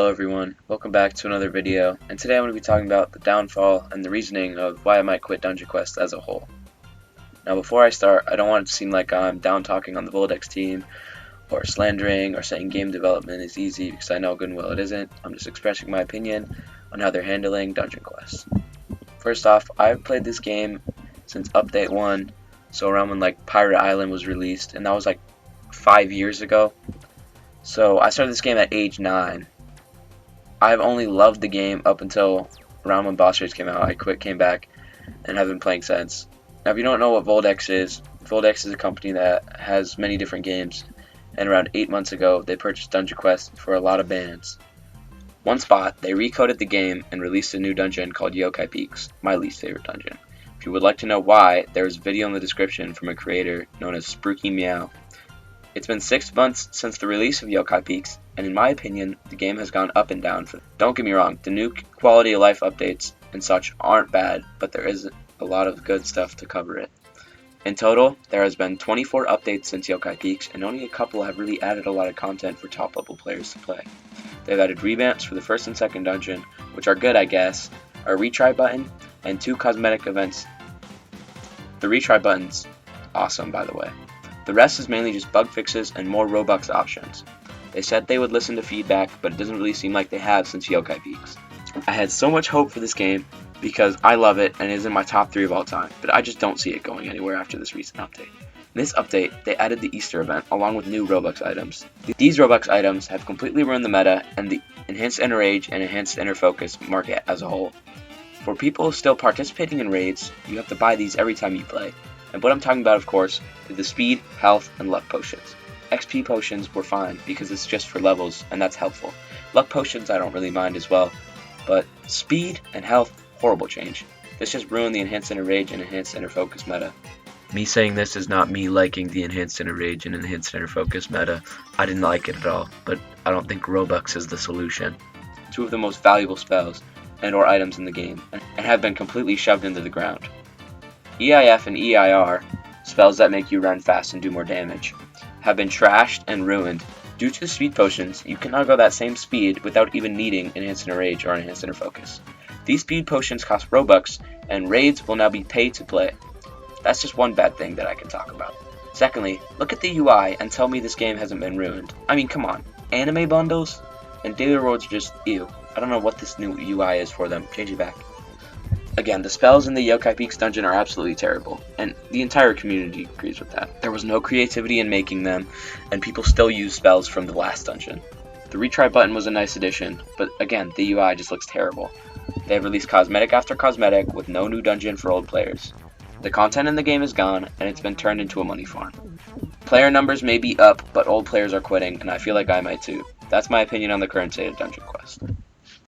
Hello everyone, welcome back to another video, and today I'm going to be talking about the downfall and the reasoning of why I might quit Dungeon Quest as a whole. Now before I start, I don't want it to seem like I'm down talking on the voldex team, or slandering, or saying game development is easy, because I know good and well it isn't. I'm just expressing my opinion on how they're handling Dungeon Quest. First off, I've played this game since update 1, so around when like Pirate Island was released, and that was like 5 years ago. So I started this game at age 9. I've only loved the game up until around when Boss Raids came out. I quit, came back, and have been playing since. Now, if you don't know what voldex is a company that has many different games, and around 8 months ago, they purchased Dungeon Quest for a lot of bands. One spot, they recoded the game and released a new dungeon called Yokai Peaks, my least favorite dungeon. If you would like to know why, there is a video in the description from a creator known as Spooky Meow. It's been 6 months since the release of Yokai Peaks, and in my opinion, the game has gone up and down. Don't get me wrong, the new quality of life updates and such aren't bad, but there is a lot of good stuff to cover it. In total, there has been 24 updates since Yokai Peaks, and only a couple have really added a lot of content for top level players to play. They've added revamps for the first and second dungeon, which are good I guess, a retry button, and 2 cosmetic events. The retry button's awesome by the way. The rest is mainly just bug fixes and more Robux options. They said they would listen to feedback, but it doesn't really seem like they have since Yokai Peaks. I had so much hope for this game because I love it and it is in my top 3 of all time, but I just don't see it going anywhere after this recent update. In this update, they added the Easter event along with new Robux items. These Robux items have completely ruined the meta and the enhanced inner rage and enhanced inner focus market as a whole. For people still participating in raids, you have to buy these every time you play. And what I'm talking about, of course, is the speed, health, and luck potions. XP potions were fine because it's just for levels, and that's helpful. Luck potions I don't really mind as well, but speed and health, horrible change. This just ruined the enhanced inner rage and enhanced inner focus meta. Me saying this is not me liking the enhanced inner rage and enhanced inner focus meta. I didn't like it at all, but I don't think Robux is the solution. 2 of the most valuable spells and or items in the game, and have been completely shoved into the ground. EIF and EIR, spells that make you run fast and do more damage, have been trashed and ruined. Due to the speed potions, you cannot go that same speed without even needing Enhanced Inner Rage or Enhanced Inner Focus. These speed potions cost Robux, and raids will now be paid to play. That's just one bad thing that I can talk about. Secondly, look at the UI and tell me this game hasn't been ruined. I mean, come on. Anime bundles? And daily rewards are just ew. I don't know what this new UI is for them. Change it back. Again, the spells in the Yokai Peaks dungeon are absolutely terrible, and the entire community agrees with that. There was no creativity in making them, and people still use spells from the last dungeon. The retry button was a nice addition, but again, the UI just looks terrible. They have released cosmetic after cosmetic with no new dungeon for old players. The content in the game is gone, and it's been turned into a money farm. Player numbers may be up, but old players are quitting, and I feel like I might too. That's my opinion on the current state of Dungeon Quest.